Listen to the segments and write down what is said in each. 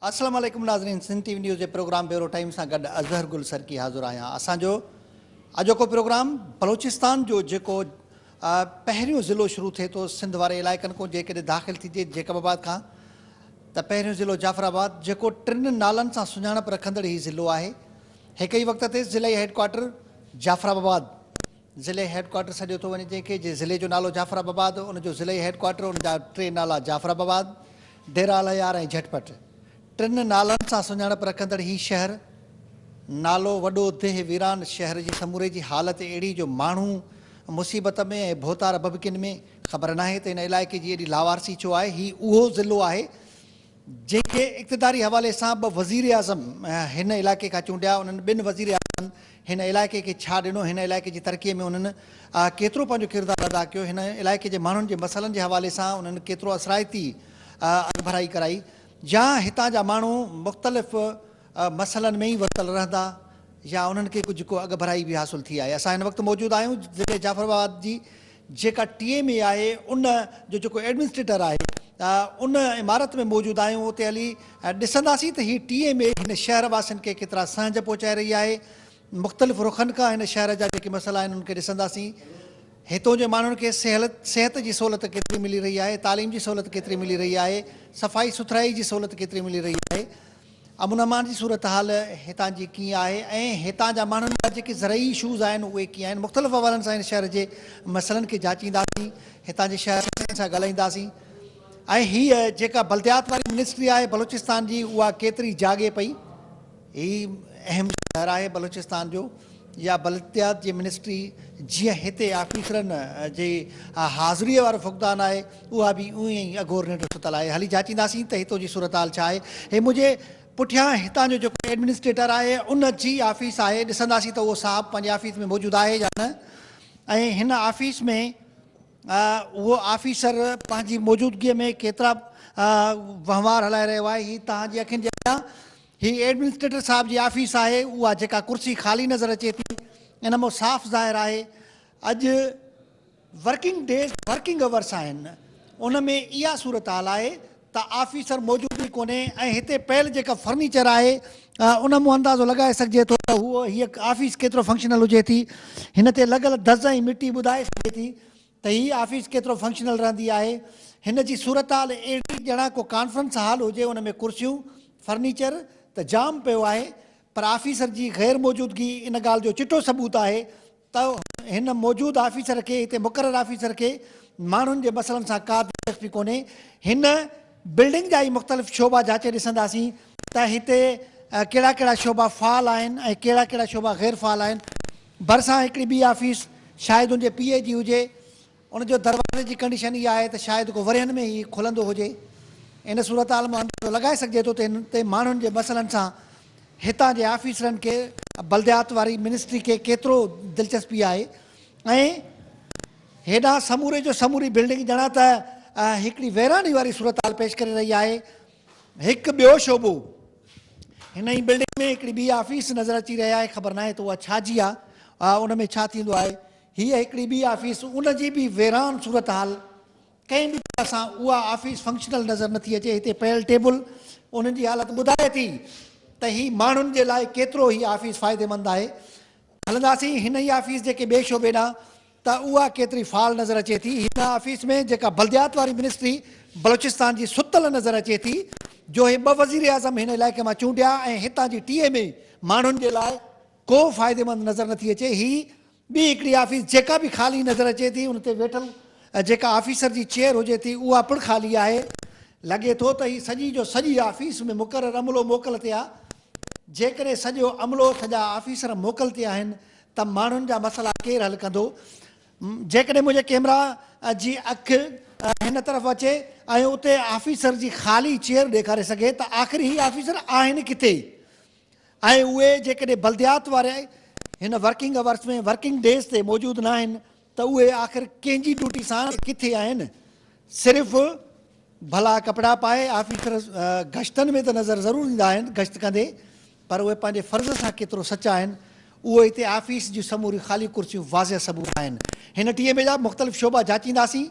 अस्सलाम वालेकुम नाज़रीन, सिंध टीवी न्यूज़ के प्रोग्राम ब्यूरो टाइम से गॾु अज़हर गुल सरकी हाज़िर आहियां। असांजो अॼोको प्रोग्राम बलोचिस्तान जो जेको पहिरियों ज़िलो शुरू थिए थो सिंध वारे इलाइक़नि खां जेकॾहिं दाख़िल थिजे जेकबाबाद खां, त पहिरियों ज़िलो जाफ़राबाद जेको टिनि नालनि सां सुञाणप रखंदड़ ही ज़िलो आहे। हिक ई वक़्त ते ज़िले हेडक्वार्टर जाफ़राबाद, ज़िले हेडक्वार्टर सॼो थो वञे जंहिंखे जे ज़िले जो नालो जाफ़राबाद, उनजो ज़िले हेडक्वार्टर, उनजा टे नाला जाफ़राबाद, डेरा अल यार ऐं झटपट। टिनि नालनि सां सुञाणप रखंदड़ ही शहर, नालो वॾो देह वीरान शहर जी समूरे जी हालत अहिड़ी जो माण्हू मुसीबत में ऐं भोतार भभकिन में ख़बर नाहे त हिन इलाइक़े जी एॾी लावारसी छो आहे। ही उहो ज़िलो आहे जंहिंखे इक़्तिदारी हवाले सां ॿ वज़ीर आज़म हिन इलाइक़े खां चूंडिया। उन्हनि ॿिनि वज़ीर आज़म हिन इलाइक़े खे छा ॾिनो, हिन इलाइक़े जी तरक़ीअ में उन्हनि केतिरो पंहिंजो किरदारु अदा कयो, हिन इलाइक़े जे माण्हुनि जे मसइलनि जे हवाले सां उन्हनि केतिरो असराइती अॻभराई कराई, या हितां जा माण्हू मुख़्तलिफ़ मसइलनि में ई वरितल रहंदा या उन्हनि खे कुझु को अॻभराई बि हासिलु थी आहे। असां हिन वक़्तु मौजूदु आहियूं ज़िले जाफ़राबाद जी जेका TMA आहे, उन जो जेको एडमिनिस्ट्रेटर आहे, उन इमारत में मौजूदु आहियूं। उते हली ॾिसंदासीं त हीअ TMA हिन शहर वासियुनि खे केतिरा सहज पहुचाए रही आहे। मुख़्तलिफ़ रुखनि खां हिन शहर जा जेके मसइला आहिनि उनखे ॾिसंदासीं। हितों जे माण्हुनि खे सिहत जी सहूलियत केतिरी मिली रही आहे, तालीम जी सहूलियत केतिरी मिली रही आहे, सफ़ाई सुथराई जी सहूलियत केतिरी मिली रही आहे, अमन अमान जी सूरत हाल हितां जी कीअं आहे, ऐं हितां जा माण्हुनि जा जेके ज़रई इशूज़ आहिनि उहे कीअं आहिनि। मुख़्तलिफ़ हवालनि सां हिन शहर जे मसइलनि खे जाचींदासीं, हितां जे शहर सां ॻाल्हाईंदासीं। ऐं हीअ जेका बल्दियात वारी मिनिस्ट्री आहे बलोचिस्तान जी, उहा केतिरी जाॻे पई। ही अहम शहर आहे बलोचिस्तान जो, या बल्दियात जी मिनिस्ट्री जीअं हिते ऑफिसरनि जे हाज़िरीअ वारो फुक़दान आहे, उहा बि उअं ई अघोर निंड सुतल आहे। हली जाचींदासीं त हितां जी सूरत हाल छा आहे। हे मुंहिंजे पुठियां हितां जो जेको एडमिनिस्ट्रेटर आहे उन जी ऑफिस आहे, ॾिसंदासीं त उहो साहबु पंहिंजे ऑफिस में मौजूदु आहे या न। ऐं हिन ऑफिस में उहो ऑफिसर पंहिंजी मौजूदगीअ में केतिरा वहिंवार हलाए रहियो आहे। हीअ तव्हांजी अखियुनि जे अॻियां ही एडमिनिस्ट्रेटर साहब जी ऑफिस आहे। उहा जेका कुर्सी ख़ाली नज़र अचे थी, इन मां साफ़ ज़ाहिर आहे अॼु वर्किंग डेज़ वर्किंग अवर्स आहिनि, उन में इहा सूरत हाल आहे त ऑफिसर मौजूदु ई कोन्हे। ऐं हिते पयल जेका फर्नीचर आहे उन मां अंदाज़ो लॻाए सघिजे थो त उहो हीअ ऑफिस केतिरो फंक्शनल हुजे थी। हिन ते लॻल धज़ ऐं मिटी ॿुधाए सघे थी त हीअ ऑफिस केतिरो फंक्शनल रहंदी आहे। हिन जी सूरत हाल अहिड़ी ॼणा को कॉन्फ्रेंस हॉल हुजे, उन में कुर्सियूं फर्नीचर त जाम पियो आहे, पर ऑफिसर जी ग़ैर मौजूदगी इन ॻाल्हि जो चिटो सबूत आहे त हिन मौजूदु ऑफिसर खे, हिते मुक़ररु ऑफिसर खे माण्हुनि जे मसइलनि सां का दिलचस्पी कोन्हे। हिन बिल्डिंग जा ई मुख़्तलिफ़ शोभा जाचे ॾिसंदासीं त हिते कहिड़ा कहिड़ा शोभा फ़ाल आहिनि ऐं कहिड़ा कहिड़ा शोभा ग़ैर फ़ाल आहिनि। भरिसां हिकिड़ी ॿी ऑफिस शायदि उनजे PA जी हुजे, उनजो दरवाज़े जी कंडीशन इहा आहे त शायदि को वरियनि में ई खुलंदो हुजे। इन सूरत हाल मां अंदाज़ो लॻाए सघिजे थो त हिन ते माण्हुनि जे मसइलनि सां हितां जे ऑफिसरनि खे, बल्दियात वारी मिनिस्ट्री खे केतिरो दिलचस्पी आहे। ऐं हेॾां समूरे जो समूरी बिल्डिंग ॼणा त हिकिड़ी वैरानी वारी सूरत हाल पेश करे रही आहे। हिकु ॿियो शोभो हिन ई बिल्डिंग में हिकिड़ी ॿी ऑफिस नज़र अची रही आहे, ख़बर नाहे त उहा छाजी आहे, उन में छा थींदो आहे। हीअ हिकिड़ी ॿी ऑफिस, उन जी बि वैरान सूरत हाल, कंहिं बि तरह सां उहा ऑफिस फंक्शनल नज़र नथी अचे। हिते पयल टेबल उन्हनि जी हालत ॿुधाए थी त ही माण्हुनि जे लाइ केतिरो ही ऑफिस फ़ाइदेमंद आहे। हलंदासीं हिन ई ऑफिस जेके ॿिए शोबे ॾांहुं, त उहा केतिरी फ़ाल नज़र अचे थी। हिन ऑफिस में जेका बल्दियात वारी मिनिस्ट्री बलोचिस्तान जी सुतल नज़र अचे थी, जो हे ॿ वज़ीर आज़म हिन इलाइक़े मां चूंडिया ऐं हितां जी TMA माण्हुनि जे लाइ को फ़ाइदेमंद नज़र नथी अचे। ही ॿी हिकिड़ी ऑफिस जेका बि ख़ाली नज़र अचे थी, उन ते वेठल जेका ऑफिसर जी चेयर हुजे थी उहा पिणु ख़ाली आहे। लॻे थो त हीअ सॼी जो सॼी ऑफिस में मुक़ररु अमलो मोकल ते आहे। जेकॾहिं सॼो अमलो, सॼा ऑफिसर मोकल ते आहिनि त माण्हुनि जा मसइला केरु हल कंदो। जेकॾहिं मुंहिंजे कैमरा जी अखि हिन तरफ़ अचे ऐं उते ऑफिसर जी ख़ाली चेयर ॾेखारे सघे त आख़िर ही ऑफिसर आहिनि किथे, ऐं उहे जेकॾहिं बल्दियात वारे हिन वर्किंग अवर्स में वर्किंग डेज़ ते मौजूदु न आहिनि त उहे आख़िर कंहिंजी ड्यूटी सां किथे आहिनि। सिर्फ़ु भला कपिड़ा पाए ऑफिसर गश्तनि में त नज़र ज़रूरु ईंदा आहिनि गश्त कंदे, पर उहे पंहिंजे फ़र्ज़ सां केतिरो सचा आहिनि उहो हिते ऑफिस जूं समूरी ख़ाली कुर्सियूं वाज़िह सबूत आहिनि। हिन TMA जा मुख़्तलिफ़ शोबा जाचींदासीं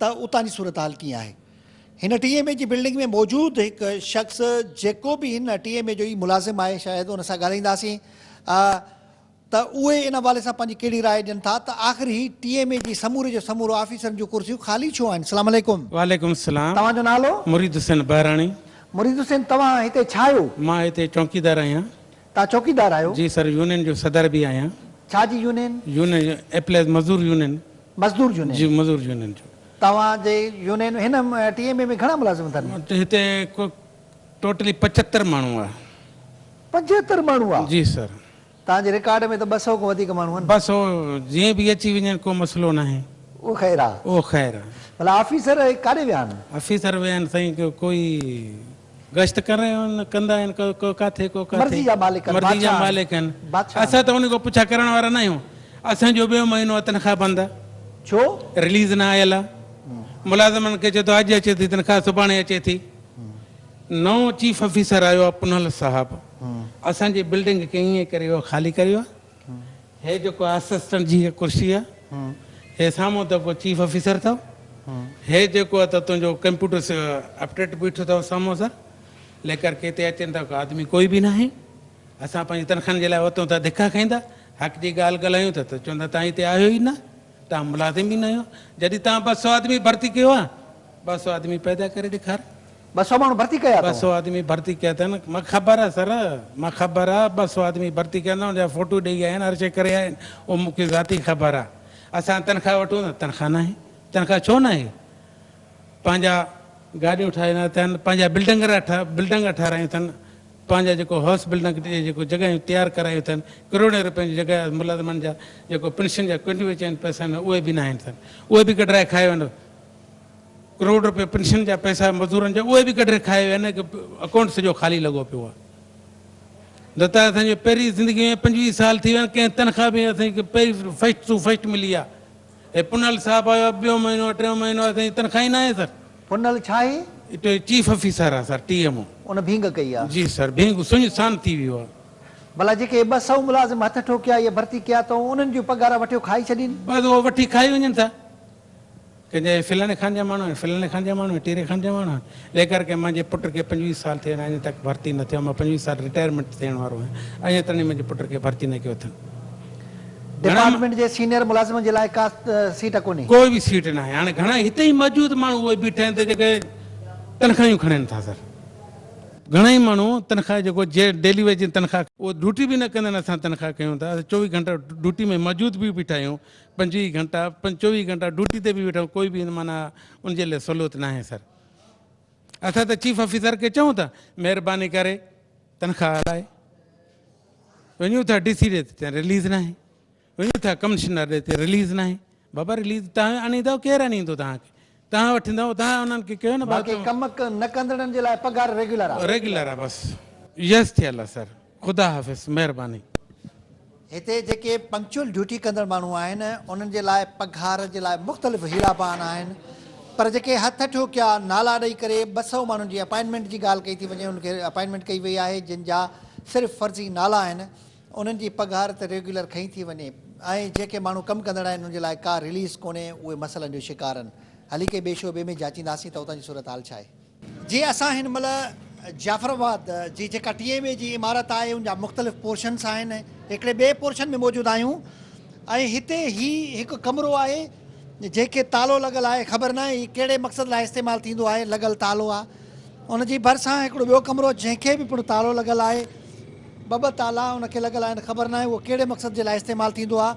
त उतां जी सूरत हाल कीअं आहे। हिन TMA जी बिल्डिंग में मौजूदु हिकु शख़्स जेको बि हिन TMA जो ई मुलाज़िम आहे शायदि उन सां ॻाल्हाईंदासीं त उहे इन हवाले सां पंहिंजी कहिड़ी राय ॾियनि था त आख़िर ही TMA जी समूरे जो समूरो ऑफिसरनि जूं कुर्सियूं ख़ाली छो आहिनि। अस्सलाम वालेकुम। वालेकुम सलाम। तव्हांजो नालो? मुरीद हुसैन बहराणी। मुरीद हुसैन, तव्हां हिते छा आहियो? मां हिते चौकीदार आहियां। तव्हां चौकीदार आहियो? जी सर, यूनियन जो सदर भी आहियां। छा जी यूनियन? यूनियन एप्लाइज मजदूर यूनियन। मजदूर यूनियन जी मजदूर यूनियन जो। तव्हांजे यूनियन हिन TMA में घणा मुलाज़िम अथनि? हिते टोटली 75 माण्हू आहे। 75 माण्हू आहे? जी सर। तव्हांजे रिकॉर्ड में त 200 खां वधीक माण्हू आहिनि। बस हो जीअं बि अची वञनि को मसइलो न आहे। उहो ख़ैर आहे। उहो ख़ैर आहे। भला ऑफिसर काॾे विया आहिनि? ऑफिसर विया आहिनि साईं, कोई गश्त कर रहे आहिनि, कंदा आहिनि, को काथे को काथे। मर्ज़ी जा मालिक आहिनि। मर्ज़ी जा मालिक आहिनि। बादशाह असां त उन खां पुछा करण वारा न आहियूं। असांजो ॿियो महीनो तनख़्वाह बंदि आहे। छो? रिलीज़ न आयल आहे। मुलाज़िमनि खे चए थो अॼु अचे थी तनख़्वाह, सुभाणे अचे थी। नओं चीफ ऑफिसर आयो आहे पुनल साहब, असांजी बिल्डिंग खे ईअं करे ख़ाली करियो आहे। हे जेको असिस्टेंट जी कुर्सी आहे, हे साम्हूं त पोइ चीफ ऑफिसर अथव। हे जेको आहे त तुंहिंजो कंप्यूटर अपडेट बीठो अथव साम्हूं सां, लेकर के हिते अचनि था, आदमी कोई बि न आहे। असां पंहिंजी तनख़्वाहनि जे लाइ वरितऊं था, धिका खाईंदा। हक़ जी ॻाल्हि ॻाल्हायूं त चवंदा तव्हां हिते आयो ई न, तव्हां मुलाज़िम बि न आहियो। जॾहिं तव्हां 200 आदमी भर्ती कयो आहे, 200 आदमी पैदा करे ॾेखार। 200 माण्हू भर्ती कया? 200 आदमी भर्ती कया अथनि। मां ख़बर आहे सर, मां ख़बर आहे 200 आदमी भर्ती कया आहिनि, फोटो ॾेई आया आहिनि, हर शइ करे आया आहिनि। उहो मूंखे ज़ाती ख़बर आहे। असां तनख़्वाह वठूं था, तनख़्वाह न आहे। तनख़्वाह छो न आहे? पंहिंजा गाॾियूं ठाहिया अथनि, पंहिंजा बिल्डिंग ठारायूं अथनि, पंहिंजा जेको हाउस बिल्डिंग जेको जॻहियूं तयारु करायूं अथनि, करोड़े रुपयनि जी जॻह मुलाज़िमनि जा जेको पेंशन जा कंटिन्यूएशन आहिनि पैसा आहिनि, उहे बि न आहिनि अथनि। उहे बि कढाए खाए वञो। करोड़ रुपया पेंशन जा पैसा मज़दूरनि जा, उहे बि कढे खाए विया आहिनि। अकाउंट सॼो ख़ाली लॻो पियो आहे। न त असांजो पहिरीं ज़िंदगी में 25 साल थी विया आहिनि, कंहिं तनख़्वाह बि असांखे पहिरीं फस्ट टू फस्ट मिली आहे। हे पुनल साहब आयो, ॿियो महीनो टियों महीनो, असांजी तनख़्वाह ई न आहे सर। पुनल छा आहे? हिते चीफ ऑफिसर आहे सर, TMO। उन भींग कई आहे? जी सर, भींग सुनसान थी वियो आहे। भला जेके 200 मुलाज़िम हथ ठोकिया या भर्ती कया त उन्हनि जूं पघार वठियो खाई छॾीनि? बसि उहो वठी खाई वञनि था। कंहिंजे फिलाने खान जा माण्हू आहिनि, फिलाने खान जा माण्हू आहिनि, टीरे खान जा माण्हू आहिनि। लेकर के मुंहिंजे पुट खे 25 साल थिया आहिनि, अञा तक भर्ती न थियो। मां 25 साल रिटायरमेंट थियण वारो आहियां, अञा ताईं मुंहिंजे पुट खे भर्ती न कयो अथनि। डिपार्टमेंट जे सीनियर मुलाज़िमनि जे लाइ का सीट कोन्हे? कोई बि सीट न आहे। हाणे घणा हिते ई मौजूदु माण्हू उहे बीठा आहिनि त जेके तनख़्वाहियूं खणनि था सर। घणेई माण्हू तनख़्वाह जेको डेली वेज जी तनख़्वाह, उहो ड्यूटी बि न कंदा आहिनि। असां तनख़्वाह कयूं था, 24 घंटा ड्यूटी में मौजूद बि बीठा आहियूं, 24 घंटा ड्यूटी ते बि वेठा आहियूं। कोई बि माना उनजे लाइ सहूलियत न आहे सर। असां त चीफ ऑफिसर खे चऊं था महिरबानी करे तनख़्वाह हलाए। वञूं था DC ॾे त रिलीज़ न आहे, वञूं था कमिश्नर ॾे त रिलीज़ न आहे। बाबा रिलीज़ तव्हां आणींदव, केरु आणींदो तव्हांखे? तव्हां वठंदव, तव्हां उन्हनि खे कयो न। बाक़ी कम न कंदड़नि जे लाइ पघार रेगुलर आहे? रेगुलर आहे बसि। यस थियल आहे सर। ख़ुदा हाफ़िज़, महिरबानी। हिते जेके पंक्चुअल ड्यूटी कंदड़ माण्हू आहिनि उन्हनि जे लाइ पघार जे लाइ मुख़्तलिफ़ हीला बहाना आहिनि, पर जेके हथ ठोकिया नाला ॾेई करे 200 माण्हुनि जी अपॉइंटमेंट जी ॻाल्हि कई थी वञे, उनखे अपॉइंटमेंट कई वई आहे जिन जा सिर्फ़ु फर्ज़ी नाला आहिनि, उन्हनि जी पघार त रेगुलर खई थी वञे। ऐं जेके माण्हू कमु कंदड़ आहिनि उन्हनि जे लाइ का रिलीज़ कोन्हे, उहे मसइलनि जो शिकार आहिनि। हली के ॿिए शोबे में जाचींदासीं त उतां जी सूरत हाल छा आहे। जी, असां हिन महिल जाफ़राबाद जी जेका TMA जी इमारत आहे उन जा मुख़्तलिफ़ पोर्शन्स आहिनि, हिकिड़े ॿिए पोर्शन में मौजूदु आहियूं। ऐं हिते हिकु कमिरो आहे जंहिंखे तालो लॻल आहे, ख़बर न आहे ही कहिड़े मक़सद लाइ इस्तेमालु थींदो आहे। लॻल तालो आहे, उनजी भरिसां हिकिड़ो ॿियो कमिरो जंहिंखे बि पिणु तालो लॻल आहे, ॿ ताला उनखे लॻल आहिनि, ख़बर न आहे उहो कहिड़े मक़सद जे लाइ इस्तेमालु थींदो आहे।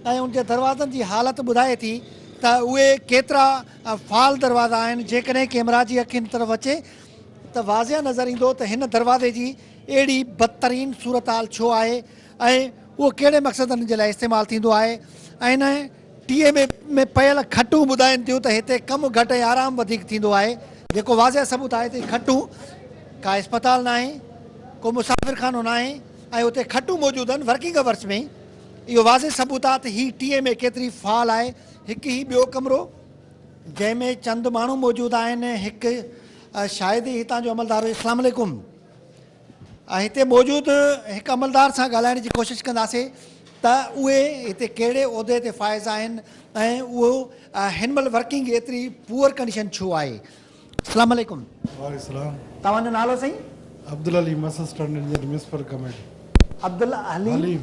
ऐं उनजे दरवाज़नि जी हालत ॿुधाए थी त उहे केतिरा फाल दरवाज़ा आहिनि। जेकॾहिं कैमरा जी अखियुनि तरफ़ अचे त वाज़िया नज़र ईंदो त हिन दरवाज़े जी अहिड़ी बदतरीन सूरत हाल छो आहे ऐं उहो कहिड़े मक़सदनि जे लाइ इस्तेमालु थींदो आहे। ऐं हिन TMA में पयल खटूं ॿुधाइनि थियूं त हिते कमु घटि ऐं आराम वधीक थींदो आहे, जेको वाज़िया सबूत आहे त खटूं का इस्पताल न आहे, को मुसाफ़िर खानो न आहे ऐं उते खटूं मौजूदु आहिनि वर्किंग अवर्स में। इहो वाज़े सबूत आहे त ही TMA केतिरी फ़ाल आहे। हिकु ही ॿियो कमिरो जंहिंमें चंद माण्हू मौजूदु आहिनि, हिकु शायदि ई हितां जो अमलदार। अस्सलाम वालेकुम। हिते मौजूदु हिकु अमलदार सां ॻाल्हाइण जी कोशिशि कंदासीं त उहे हिते कहिड़े उहिदे ते फ़ाइज़ आहिनि ऐं उहो हिन महिल वर्किंग एतिरी पुअर कंडीशन छो आहे। अस्सलाम वालेकुम। वालेकुम। तव्हांजो नालो साईं? Abdul Aleem assistant engineer municipal committee. Abdul Haleem Aleem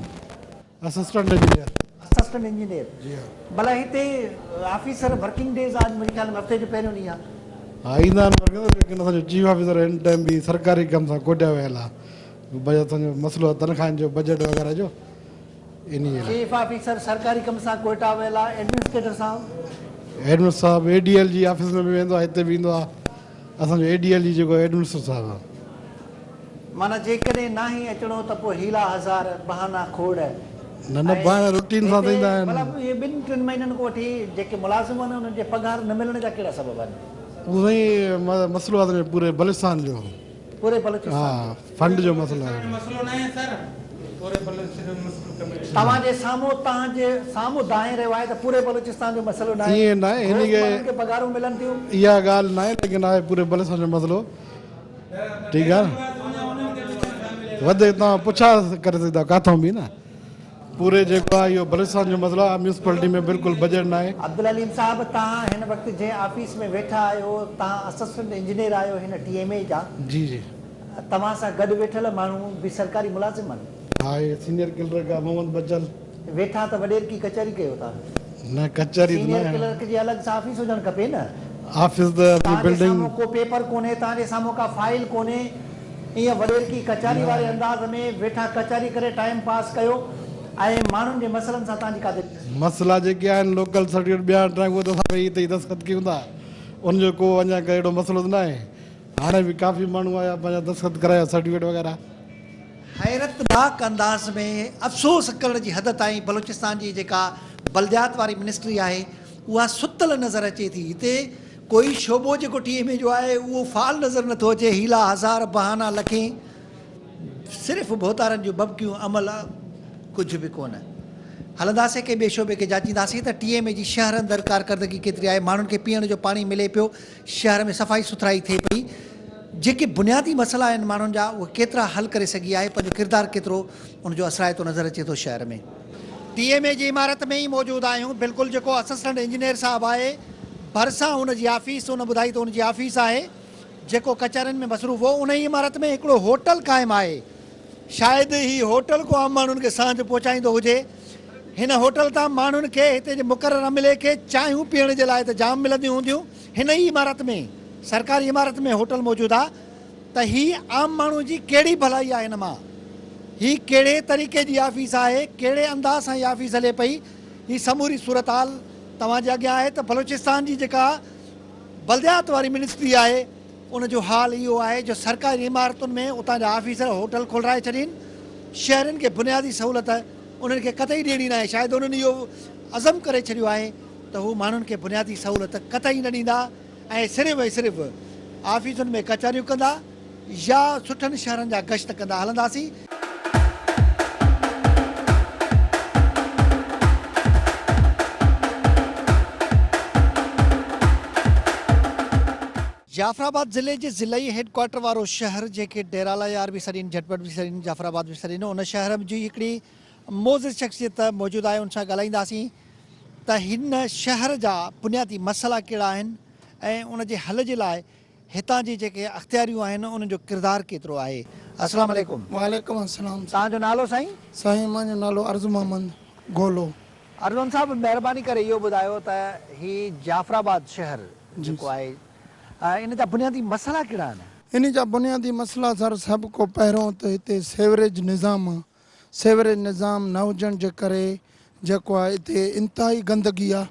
assistant engineer. Assistant engineer. जी हाँ। भला हिते ऑफिसर वर्किंग डेज आज मुंहिंजे ख्याल में हफ़्ते जो पहिरियों ॾींहुं आहे। हाँ ईंदा आहिनि लेकिन असांजो चीफ ऑफिसर हिन टाइम बि सरकारी कम सां कोटिया वियल आहे। भई असांजो मसइलो आहे तनख़्वाहनि जो बजट वग़ैरह जो इन लाइ। चीफ ऑफिसर सरकारी कम सां कोटा वियल आहे। एडमिनिस्ट्रेटर साहब एडमिनिस्ट्रेटर साहब एडीएल जी ऑफिस में बि वेंदो आहे, हिते बि ईंदो आहे। असांजो एडीएल जी जेको एडमिनिस्ट्रेटर साहब आहे। माना जेकॾहिं न ई अचिणो त पोइ हीला हज़ार बहाना खोड़ न न पाण रुटीन सां त ईंदा भला आहिनि। इहे 2-3 महीननि खां वठी जेके मुलाज़िम आहिनि उन्हनि जे पघार न मिलण जा कहिड़ा सबब आहिनि? उहो ई मसइलो आहे असांजो पूरे बलिस्तान जो। पूरे बलूचिस्तान हाँ फंड जो मसइलो आहे। मसलो न आहे सर, पूरे बलूचिस्तान मुस्लिम कमेटी तव्हांजे साम्हूं तव्हांजे साम्हूं दाएं रहियो आहे त पूरे बलूचिस्तान जो मसइलो न आहे। ईअं न आहे, हिन रोज़ खे माण्हुनि खे पघारूं मिलनि थियूं। इहा ॻाल्हि न आहे लेकिन आहे पूरे बलिस्तान जो मसइलो। ठीकु आहे न, वधे तव्हां पुछा करे सघंदा किथां बि न। पूरे जेको आहे इहो बलिस्तान जो मसइलो आहे। म्यूनिसिपलिटी में बिल्कुलु बजट न आहे। अब्दुल अलीम साहब तव्हां हिन वक़्तु जंहिं ऑफिस में वेठा आहियो तव्हां असिस्टेंट इंजीनियर आहियो हिन TMA जा। जी जी तव्हां सां गॾु वेठल माण्हू बि सरकारी मुलाज़िम आहिनि। हा ये सीनियर क्लर्क आहे मोहम्मद बचल। वेठा त वॾेर की कचहरी कयो था। न कचहरी त न सीनियर आहे, क्लर्क जी अलॻि सां ऑफिस हुजणु खपे न। ऑफिस त अपनी तव्हांजे बिल्डिंग। साम्हूं को पेपर कोन्हे, तव्हांजे साम्हूं का फाइल कोन्हे, ईअं वॾेर की कचहरी वारे अंदाज़ में वेठा कचहरी करे टाइम पास कयो ऐं माण्हुनि जे मसइलनि सां तव्हांजी का मसइला जेके आहिनि लोकल सर्टिफिकेट ॿिया ट्रैक उहो त असां वेही हिते ई दस्तखत कयूं था। उनजो को अञा का अहिड़ो मसइलो त न आहे। हाणे बि काफ़ी माण्हू आया पंहिंजा दस्तखत कराया सर्टिफिकेट वग़ैरह। हैरतनाक अंदाज़ में अफ़सोस करण जी हद ताईं बलूचिस्तान जी जेका बल्दियात वारी मिनिस्ट्री आहे उहा सुतल नज़र अचे थी। हिते कोई शोबो जेको TMA जो आहे उहो फ़ाल नज़र नथो अचे। हीला हज़ार बहाना लखें, सिर्फ़ु भोतारनि जूं बबकियूं अमल, कुझु बि कोन। हलंदासीं के ॿिए शोबे खे जाचींदासीं त TMA जी शहर अंदरि कारकर्दगी केतिरी आहे, माण्हुनि खे पीअण जो पाणी मिले पियो, शहर में सफ़ाई सुथराई थिए पई, जेके बुनियादी मसइला आहिनि माण्हुनि जा उहे केतिरा हल करे सघी आहे, पंहिंजो किरदारु केतिरो उनजो असराइतो नज़र अचे थो शहर में। TMA जी इमारत में ई मौजूदु आहियूं। बिल्कुलु जेको असिस्टेंट इंजीनियर साहबु आहे भरिसां हुनजी ऑफिस, उन ॿुधाई त हुनजी ऑफिस आहे जेको कचहरियुनि में मसरूफ़ हो। उन ई इमारत में हिकिड़ो होटल क़ाइमु आहे। शायदि ही होटल को आम माण्हुनि खे सांझ पहुचाईंदो हुजे। हिन होटल तां माण्हुनि खे हिते जे मुक़ररु अमले खे चांहियूं पीअण जे लाइ त जाम मिलंदियूं हूंदियूं। हिन ई इमारत में, सरकारी इमारत में होटल मौजूदु आहे। त हीअ आम माण्हू जी कहिड़ी भलाई आहे हिन मां? हीअ कहिड़े तरीक़े जी ऑफिस आहे, कहिड़े अंदाज़ सां हीअ ऑफिस हले पई? हीअ समूरी सूरत हाल तव्हांजे अॻियां आहे त बलूचिस्तान जी जेका बल्दियात वारी मिनिस्ट्री आहे उनजो हाल इहो आहे जो सरकारी इमारतुनि में उतां जा ऑफिसर होटल खोलाए छॾीनि। शहरनि खे बुनियादी सहूलियत उन्हनि खे कतई ॾियणी न आहे। शायदि उन्हनि इहो अज़म करे छॾियो आहे त हू माण्हुनि खे बुनियादी सहूलियत कतई न ॾींदा ऐं सिर्फ़ु ऐं सिर्फ़ु ऑफिसुनि में कचहरियूं कंदा या सुठनि शहरनि जा गश्त कंदा। हलंदासीं। जाफराबाद ज़िले जे ज़िलई हेडक्वार्टर वारो शहर जेके डेराला यार बि सॾीनि, झटपट बि सॾीनि, जाफराबाद बि सॾीनि, उन शहर जी हिकिड़ी मोज़िज़ शख़्सियत मौजूदु आहे। उन सां ॻाल्हाईंदासीं त हिन शहर जा बुनियादी मसइला कहिड़ा आहिनि ऐं उन जे हल जे लाइ हितां जी जेके अख़्तियारियूं आहिनि उन्हनि जो किरदारु केतिरो आहे। अस्सलाम वालेकुम। वालेकुम अस्सलाम। तव्हांजो नालो साईं? साईं मुंहिंजो नालो अर्ज़ मोहम्मद गोलो। अर्ज़न साहब महिरबानी करे इहो ॿुधायो त हीउ जाफराबाद शहर जेको आहे इन जा बुनियादी मसइला कहिड़ा आहिनि? इन जा बुनियादी मसइला सर सभु को पहिरियों त हिते सेवरेज निज़ाम आहे। सेवरेज निज़ाम न हुजण जे करे जेको आहे हिते इंतिहाई गंदगी आहे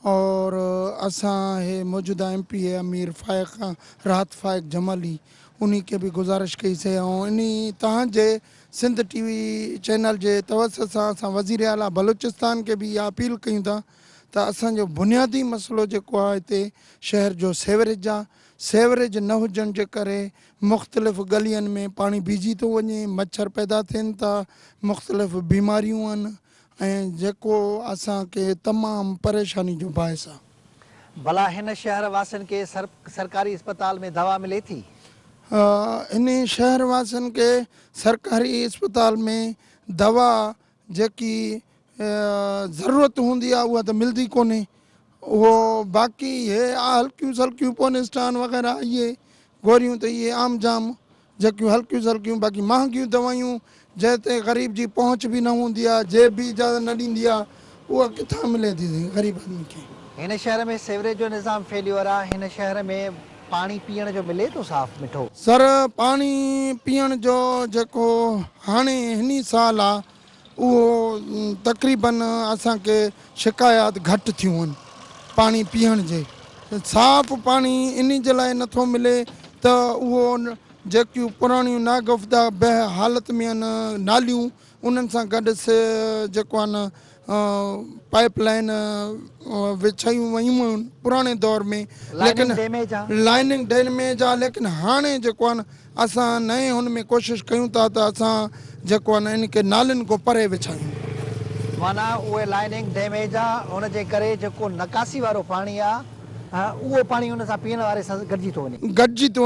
और असां हे मौजूदा MP अमीर फ़ाइक़ खां राहत फ़ाइक़ जमाली उन खे बि गुज़ारिश कईसीं ऐं इन तव्हांजे सिंध TV चैनल जे तवसत सां असां वज़ीर आला बलूचिस्तान खे बि इहा अपील कयूं था त असांजो बुनियादी मसइलो जेको आहे हिते शहर जो सेवरेज आहे। सेवरेज न हुजण जे करे मुख़्तलिफ़ गलियुनि में पाणी बीजी थो वञे, मच्छर पैदा थियनि था, मुख़्तलिफ़ बीमारियूं आहिनि ऐं जेको असांखे तमामु परेशानी जो बाहिस आहे। भला हिन शहर वासियुनि खे सरकारी अस्पताल में दवा मिले थी? इन शहर वासियुनि खे सरकारी अस्पताल में दवा जेकी ज़रूरत हूंदी आहे उहा त मिलंदी कोन्हे वो बाक़ी हे हल्कियूं सल्कियूं पोनेस्टान वग़ैरह इहे गोरियूं त इहे आम जाम जेकियूं हल्कियूं सल्कियूं, बाक़ी महांगियूं दवायूं जंहिं ते ग़रीब जी पहुच बि न हूंदी आहे, जेब बि इजाज़त न ॾींदी आहे, उहा किथां मिले थी ग़रीब आदमी खे। हिन शहर में सेवरेज जो निज़ाम फेल्योर आहे, हिन शहर में पाणी पीअण जो मिले थो साफ़ मिठो? सर पाणी पीअण जो जेको हाणे हिन साल आहे उहो तक़रीबन असांखे शिकायत घटि थियूं आहिनि पाणी पीअण जे। साफ़ पाणी इन जे लाइ नथो मिले त उहो जेकियूं पुराणियूं नागुफ़्ता हालत में आहिनि नालियूं, उन्हनि सां गॾु जेको आहे न पाइप लाइन विछायूं वयूं आहिनि पुराणे दौर में, लेकिन लाइनिंग डैमेज आहे। लेकिन हाणे जेको आहे न असां नए हुन में कोशिशि कयूं था त असां जेको आहे न इनखे नालियुनि खां परे विछायूं। माना उहे लाइनिंग डैमेज आहे, हुनजे करे जेको नकासी वारो पाणी आहे उहो पाणी हुन सां पीअण वारे सां गॾिजी थो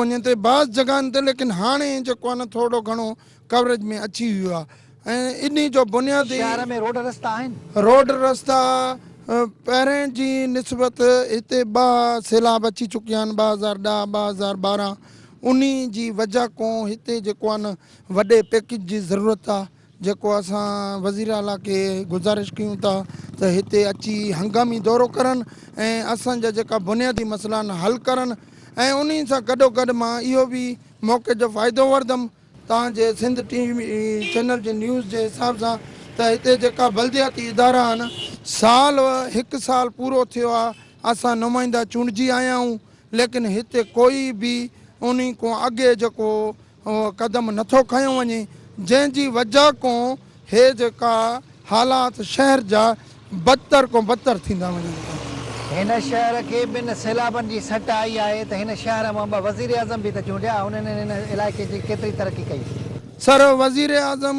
वञे त बाज़ जॻहनि ते। लेकिन हाणे जेको आहे न थोरो घणो कवरेज में अची वियो आहे ऐं इन जो बुनियादी शहर में रोड रस्ता आहिनि। रोड रस्ता पहिरें जी निस्बत हिते 2 सैलाब अची चुकिया आहिनि, 2010 2012। उन जी वजह खां हिते जेको आहे न वॾे पैकेज जी ज़रूरत आहे, जेको असां वज़ीर आला खे गुज़ारिश कयूं था त हिते अची हंगामी दौरो करनि ऐं असांजा जेका बुनियादी मसइला आहिनि हल करनि। ऐं उन सां गॾोगॾु मां इहो बि मौक़े जो फ़ाइदो वठंदुमि तव्हांजे सिंध टीवी चैनल जे न्यूज़ जे हिसाब सां त हिते जेका बल्दियाती इदारा आहिनि, 1 साल पूरो थियो आहे, असां नुमाइंदा चूंडिजी आया आहियूं, लेकिन हिते कोई बि उन खां अॻे जेको क़दम नथो खयो वञे, जंहिंजी वजह खां हे जेका हालात शहर जा बदतर खां बदतर थींदा वञनि था। हिन शहर खे ॿिनि सैलाबनि जी सट आई आहे त हिन शहर मां वज़ीर आज़म बि त चूंडिया, उन्हनि हिन इलाइक़े जी केतिरी तरक़ी कई? सर वज़ीर आज़म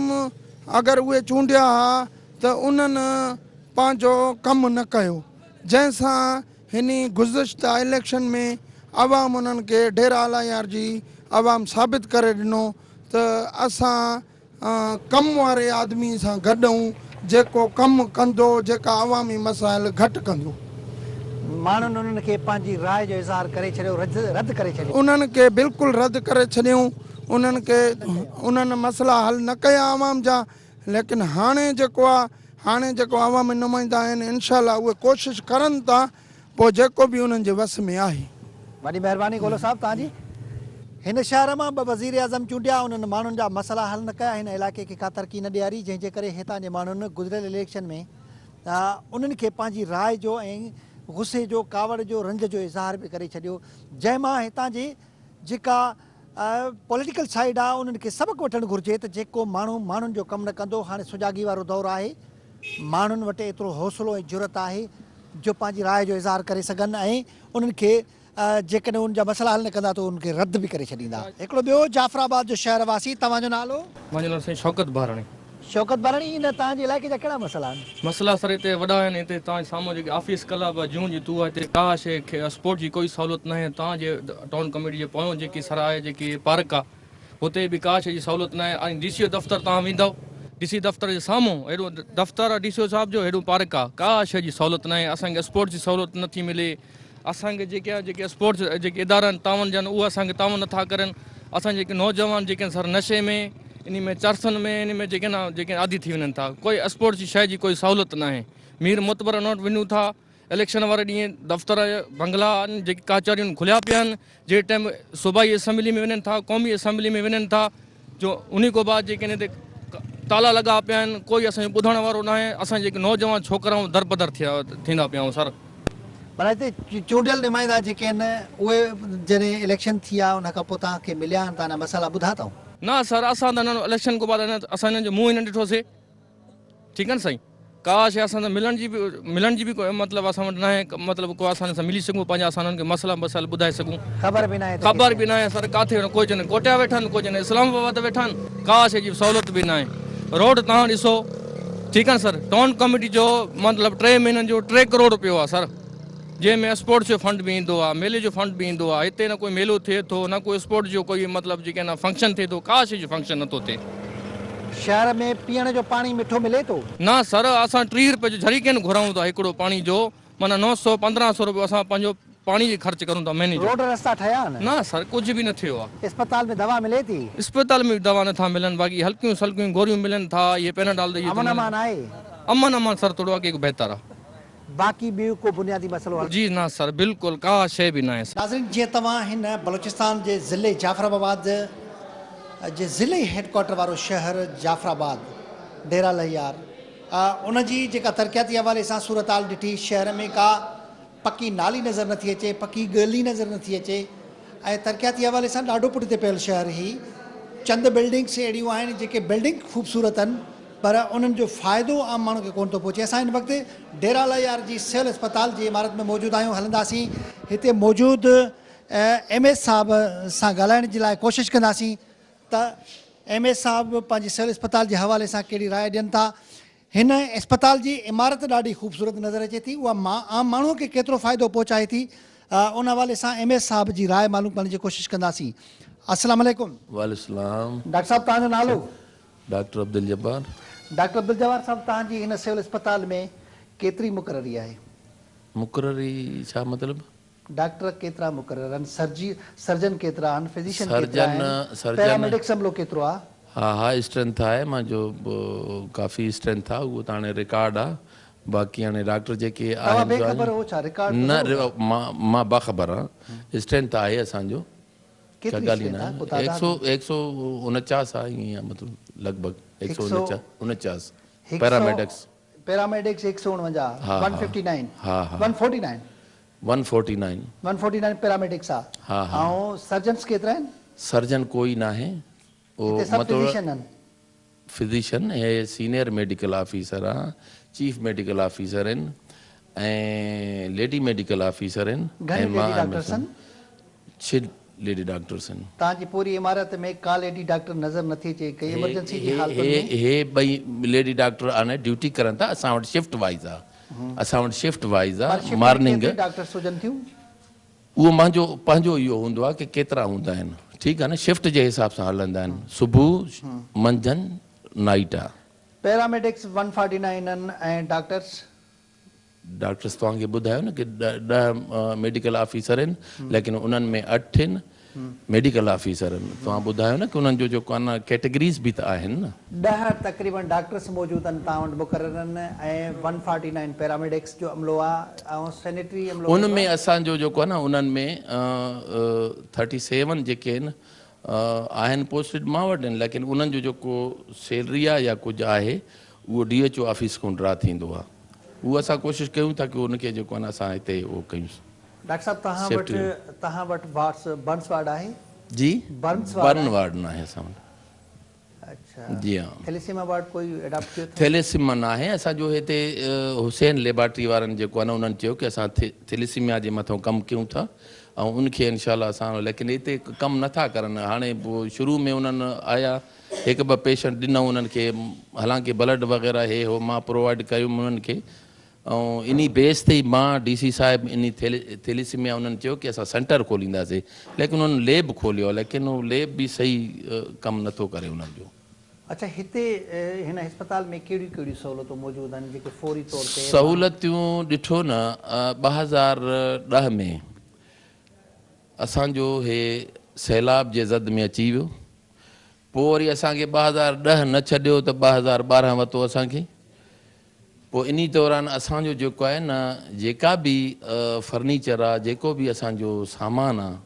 अगरि उहे चूंडिया हा त उन्हनि पंहिंजो कमु न कयो, जंहिंसां हिन गुज़िश्ता इलेक्शन में अवाम उन्हनि खे डेरा अलायार जी अवाम साबित करे ॾिनो त असां कम वारे आदमी सां गॾु जेको कमु कंदो, जेका अवामी मसाइल घटि कंदो। माण्हुनि उन्हनि खे पंहिंजी राय जो इज़हार करे छॾियो, रद्द करे छॾियो? उन्हनि खे बिल्कुलु रद्द करे छॾियूं। उन्हनि मसइला हल न कया आवाम जा। लेकिन हाणे जेको अवामी नुमाइंदा आहिनि, इनशाला उहे कोशिशि करनि था, पोइ जेको बि उन्हनि जे वस में आहे। वॾी महिरबानी गोलो साहब तव्हांजी। हिन शहर मां 2 वज़ीर आज़म चूंडिया, उन्हनि माण्हुनि जा मसइला हल न कया, हिन इलाइक़े खे का तरक़ी न ॾियारी, जंहिंजे करे हितां जे माण्हुनि गुज़िरियल इलेक्शन में उन्हनि खे पंहिंजी राय जो ऐं गुस्से जो, कावड़ जो, रंज जो इज़हार बि करे छॾियो, जंहिंमां हितां जी जेका पॉलिटिकल साइड आहे उन्हनि खे सबक़ु वठणु घुरिजे त जेको माण्हुनि जो कमु न कंदो। हाणे सुजागी वारो दौरु आहे, माण्हुनि वटि एतिरो हौसलो ऐं जुरत आहे जो पंहिंजी राय जो इज़हार करे सघनि ऐं उन्हनि खे जेकॾहिं उनजा मसइला हल न कंदा त उनखे रद्द बि करे छॾींदा। हिकिड़ो ॿियो जाफराबाद जो शहरवासी, तव्हांजो नालो? मुंहिंजो नालो साईं शौकत बाराणी। शौकत बाराणी, इन तव्हांजे इलाइक़े जा कहिड़ा मसइला आहिनि? मसइला सर हिते वॾा आहिनि। हिते तव्हांजे साम्हूं जेके ऑफिस क्लब जूं जी तू आहे, हिते का शइ स्पोर्ट जी कोई सहूलियत न आहे। तव्हांजे टाउन कमेटी जे पोयों जेकी सर आहे, जेकी पार्क आहे, हुते बि का शइ जी सहूलियत न आहे। ऐं DCO दफ़्तर तव्हां वेंदव, DC दफ़्तर जे साम्हूं हेॾो दफ़्तर आहे DCO साहिब जो, हेॾो पार्क आहे, का शइ जी सहूलियत न आहे। असांखे स्पोर्ट जी सहूलियत नथी मिले। असांखे जेके स्पोर्ट्स जेके इदारा आहिनि तावन जा, उहे असांखे तावन नथा करनि। असांजे जेके नौजवान जेके सर नशे में, इन में चरसनि में, इन में जेके आदी थी वञनि था, कोई स्पोर्ट्स जी शइ जी कोई सहूलियत न आहे। मीर मुतबर नोट वञूं था, इलेक्शन वारे ॾींहुं दफ़्तर बंगला आहिनि जेके काचारियूं खुलिया पिया आहिनि, जे टाइम सूबाई असेंबली में वञनि था, क़ौमी असेंबली में वञनि था, जो उन खां बाद जेके हिन ते ताला लॻा पिया आहिनि, कोई असांजो ॿुधण वारो न आहे। असां जेके नौजवान छोकिराऊं दरबदर थींदा पिया आहियूं सर। पर हिते चूंडियल नुमाइंदा जेके आहिनि उहे जॾहिं इलेक्शन थी आहे उन खां पोइ तव्हांखे मिलिया आहिनि, तव्हां मसइला ॿुधा अथऊं? न सर, असां त इलेक्शन खां बाद असां हिननि जो मुंहुं ई न ॾिठोसीं। ठीकु आहे न साईं, का शइ असां सां मिलण जी बि कोई मतिलबु असां वटि न आहे, मतिलबु को असां सां मिली सघूं, पंहिंजा असां हुननि खे मसइला ॿुधाए सघूं। ख़बर बि न आहे सर, किथे कोई चवंदा कोटिया वेठा आहिनि, कोई चवंदा इस्लामाबाद वेठा आहिनि, का शइ जी सहूलियत बि न आहे। रोड तव्हां ॾिसो, ठीकु आहे सर, टाउन कमेटी जो मतिलबु 3 महीननि जो 3 करोड़ रुपयो आहे सर, जंहिंमें स्पोर्ट्स जो फंड बि ईंदो आहे, मेले जो फंड बि ईंदो आहे। हिते न कोई मेलो थिए थो, न कोई स्पोर्ट्स जो कोई मतिलबु जेके न फंक्शन थिए थो, का शइ जो फंक्शन नथो थिए। शहर में पीअण जो पाणी मिठो मिले थो? न सर, असां 30 रुपए जो जरीकेन घुराऊं था हिकिड़ो पाणी जो, माना 900-1500 रुपयो असां पंहिंजो पाणी जी ख़र्च करूं था महीने जो। रोड रास्ता ठहिया आहिनि? न सर कुझु बि न थियो आहे। अस्पताल में दवा मिले थी? अस्पताल में दवा नथा मिलनि, बाक़ी हल्कियूं सल्कियूं गोरियूं मिलनि था, ये पेनाडॉल अमन अमान आहे? अमन अमान सर थोरो अॻे बहितर आहे। बाक़ी ॿियो को बुनियादी मसलो हल? जी न सर बिल्कुलु का शइ बि न आहे। नाज़रीन, जीअं तव्हां हिन बलूचिस्तान जे ज़िले जाफ़राबाद जे ज़िले हेडक्वार्टर वारो शहर जाफ़राबाद, डेरा लहियार, उन जी जेका तरक़ियाती हवाले सां सूरत हाल ॾिठी, शहर में का पकी नाली नज़र नथी अचे, पकी गली नज़र नथी अचे, ऐं तरक़ियाती हवाले सां ॾाढो पुठिते पियल शहर ही। चंद बिल्डिंग्स अहिड़ियूं आहिनि जेके बिल्डिंग ख़ूबसूरत आहिनि, पर उन्हनि जो फ़ाइदो आम माण्हू खे कोन थो पहुचे। असां हिन वक़्तु डेरा लहियार जी सिविल अस्पताल जी इमारत में मौजूदु आहियूं। हलंदासीं हिते मौजूदु MS साहब सां ॻाल्हाइण जे लाइ कोशिशि कंदासीं त MS साहब पंहिंजी सिविल अस्पताल जे हवाले सां कहिड़ी राय ॾियनि था। हिन अस्पताल जी इमारत ॾाढी ख़ूबसूरत नज़र अचे थी, उहा आम माण्हूअ खे केतिरो फ़ाइदो पहुचाए थी, उन हवाले सां MS साहब जी राय मालूम करण जी कोशिशि कंदासीं। अस्सलाम वालेकुम। वालेकुम। डॉक्टर साहब, तव्हांजो नालो? डॉक्टर अब्दुल जब्बार। डॉक्टर अब्दुल जब्बार साहब, तव्हांजी हिन सिविल अस्पताल में केतिरी मुक़ररी आहे? मुक़ररी छा मतिलबु? डॉक्टर केतिरा मुक़रर आहिनि, सर्जन केतिरा आहिनि, फिजिशियन सर्जन पैरामेडिक्स अमलो केतिरो आहे? हा हा स्ट्रेंथ आहे, मुंहिंजो काफ़ी स्ट्रेंथ आहे, उहो त हाणे रिकॉर्ड आहे। बाक़ी हाणे डॉक्टर जेके आहिनि न मां बाख़बर आहियां, स्ट्रेंथ आहे असांजो, का ॻाल्हि न आहे। 149 आहे, ईअं मतिलबु लॻभॻि 149 पैरामेडिक्स 149, 159, हा हा 149 149 पैरामेडिक्स आहे। हा हा। ऐं सर्जन्स केतिरा आहिनि? सर्जन कोई न आहे, मतिलबु फिजिशियन हे सीनियर मेडिकल ऑफिसर आहे, चीफ मेडिकल ऑफिसर आहिनि ऐं लेडी मेडिकल ऑफिसर आहिनि, ऐं मां 6 लेडी डॉक्टर्स आहिनि। तव्हांजी पूरी इमारत में का लेडी डॉक्टर नज़र नथी अचे, कई इमरजेंसी जी हालत में? हे ॿई लेडी डॉक्टर हाणे ड्यूटी करनि था, असां वटि शिफ्ट वाइज़ आहे, असां वटि शिफ्ट वाइज़ आहे। मॉर्निंग डॉक्टर्स हुजनि थियूं, उहो मुंहिंजो पंहिंजो इहो हूंदो आहे कि केतिरा हूंदा आहिनि, ठीकु आहे न, शिफ्ट जे हिसाब सां हलंदा आहिनि, सुबुह मंझंदि नाइट आहे। पैरामेडिक्स 149 आहिनि ऐं डॉक्टर्स तव्हांखे ॿुधायो न कि 10 मेडिकल ऑफिसर आहिनि, लेकिन उन्हनि में 8 आहिनि मेडिकल ऑफिसर आहिनि। तव्हां ॿुधायो न कि उन्हनि जो जेको आहे न कैटेगरीज़ बि त आहिनि न। 10 तक़रीबन डॉक्टर्स मौजूदु आहिनि तव्हां वटि मुक़रर आहिनि, ऐं 149 पैरामेडिक्स जो अमलो आहे, ऐं सैनिटरी अमलो। उन में असांजो जेको आहे न, उन्हनि में 37 जेके आहिनि आहिनि पोस्टेड मां वटि आहिनि, लेकिन उन्हनि जो जेको सैलरी आहे या कुझु आहे उहो DHO ऑफिस खां ड्रा थींदो आहे। उहो असां कोशिशि कयूं था कि उनखे जेको आहे न असां हिते उहो कयूं। डॉक्टर साहब, तव्हां वटि बर्न्स वार्ड आहे? जी, बर्न वार्ड न आहे असां वटि। अच्छा जी हाँ। थैलेसीमिया वार्ड कोई एडॉप्ट कयो? थैलेसीमिया न आहे, असांजो हिते हुसैन लेबॉर्ट्री वारनि जेको आहे न, उन्हनि चयो कि असां थैलेसीमिया जे मथां कमु कयूं था, ऐं उनखे इनशाला असां, लेकिन हिते कमु नथा करनि। हाणे पोइ शुरू में उन्हनि आया, 1-2 पेशेंट ॾिनऊं उन्हनि खे, हालांकि ब्लड वग़ैरह हे हो मां प्रोवाइड कयुमि उन्हनि खे, ऐं इन बेस ते ई मां DC साहिबु इन थैलेसीमिया उन्हनि चयो कि असां सेंटर खोलींदासीं, लेकिन उन्हनि लैब खोलियो, लेकिन उहो लैब बि सही कमु नथो करे उन्हनि जो। अच्छा, हिते हिन अस्पताल में कहिड़ियूं कहिड़ियूं सहूलियतूं मौजूदु आहिनि जेके फौरी तौर ते? सहूलियतूं ॾिठो न, 2010 में असांजो हे सैलाब जे ज़द में अची वियो, पोइ वरी असांखे 2010 न छॾियो त 2012 वरितो असांखे। पोइ इन दौरान असांजो जेको आहे न, जेका बि फर्नीचर आहे, जेको बि असांजो सामान आहे,